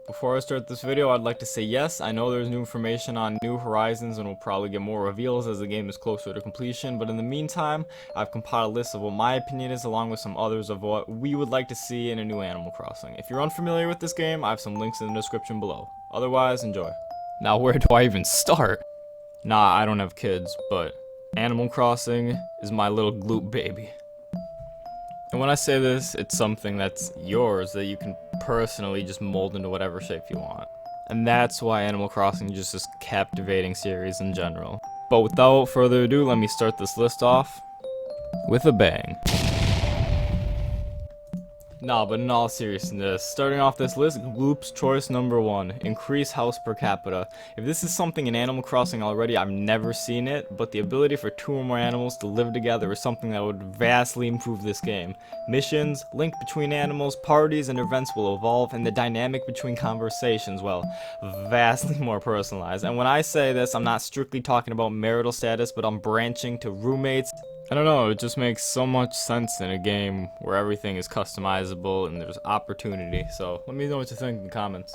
Before I start this video, I'd like to say yes, I know there's new information on New Horizons and we'll probably get more reveals as the game is closer to completion, but in the meantime, I've compiled a list of what my opinion is along with some others of what we would like to see in a new Animal Crossing. If you're unfamiliar with this game, I have some links in the description below. Otherwise, enjoy. Now where do I even start? Nah, I don't have kids, but Animal Crossing is my little Glooop baby. And when I say this, it's something that's yours that you can personally just mold into whatever shape you want. And that's why Animal Crossing is just this captivating series in general. But without further ado, let me start this list off with a bang. Nah, but in all seriousness, starting off this list, Gloop's choice number 1, increase house per capita. If this is something in Animal Crossing already, I've never seen it, but the ability for 2 or more animals to live together is something that would vastly improve this game. Missions, link between animals, parties, and events will evolve, and the dynamic between conversations, well, vastly more personalized. And when I say this, I'm not strictly talking about marital status, but I'm branching to roommates. I don't know, it just makes so much sense in a game where everything is customizable and there's opportunity, so let me know what you think in the comments.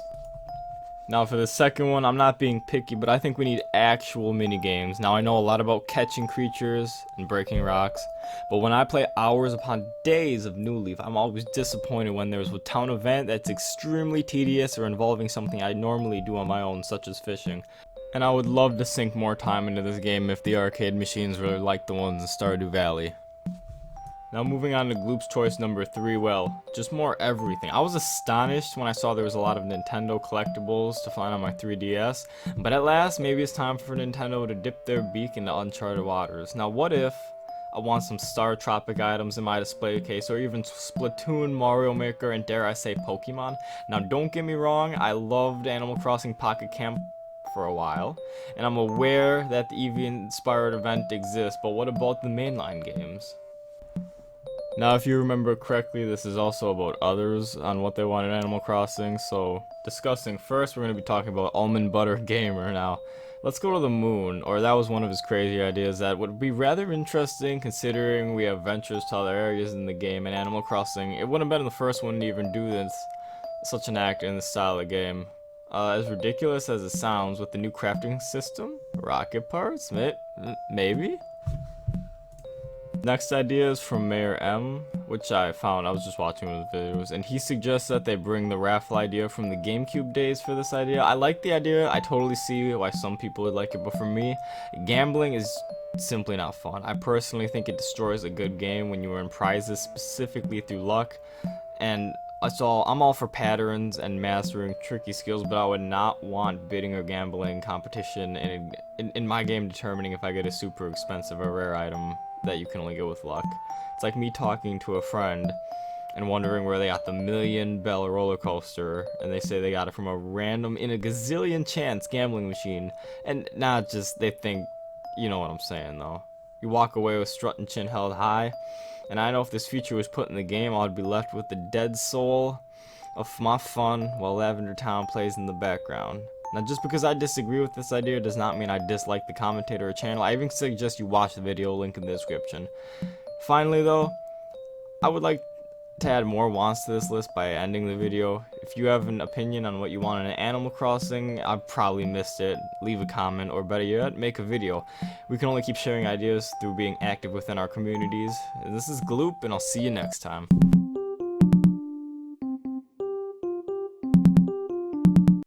Now for the second one, I'm not being picky, but I think we need actual minigames. Now I know a lot about catching creatures and breaking rocks, but when I play hours upon days of New Leaf, I'm always disappointed when there's a town event that's extremely tedious or involving something I normally do on my own, such as fishing. And I would love to sink more time into this game if the arcade machines were like the ones in Stardew Valley. Now moving on to Gloop's choice number 3, well, just more everything. I was astonished when I saw there was a lot of Nintendo collectibles to find on my 3DS, but at last maybe it's time for Nintendo to dip their beak into uncharted waters. Now what if I want some Star Tropic items in my display case, or even Splatoon, Mario Maker, and dare I say Pokemon? Now don't get me wrong, I loved Animal Crossing Pocket Camp for a while, and I'm aware that the EV inspired event exists, but what about the mainline games? Now if you remember correctly, this is also about others on what they want in Animal Crossing, so discussing first, we're going to be talking about PeanutButterGamer. Now let's go to the moon, or that was one of his crazy ideas that would be rather interesting considering we have ventures to other areas in the game. In Animal Crossing, it wouldn't have been the first one to even do such an act in this style of game. As ridiculous as it sounds, with the new crafting system, rocket parts, maybe? Next idea is from Mayor M, which I found, I was just watching his videos, and he suggests that they bring the Raffle idea from the GameCube days for this idea. I like the idea, I totally see why some people would like it, but for me, gambling is simply not fun. I personally think it destroys a good game when you earn prizes specifically through luck, and I'm all for patterns and mastering tricky skills, but I would not want bidding or gambling competition in my game determining if I get a super expensive or rare item that you can only get with luck. It's like me talking to a friend and wondering where they got the $1 million roller coaster, and they say they got it from a random, in a gazillion chance gambling machine, and not just they think, you know what I'm saying though. You walk away with strut and chin held high. And I know if this feature was put in the game, I'd be left with the dead soul of my fun while Lavender Town plays in the background. Now just because I disagree with this idea does not mean I dislike the commentator or channel. I even suggest you watch the video, link in the description. Finally though, I would like to add more wants to this list by ending the video. If you have an opinion on what you want in an Animal Crossing, I've probably missed it. Leave a comment, or better yet, make a video. We can only keep sharing ideas through being active within our communities. And this is Glooop, and I'll see you next time.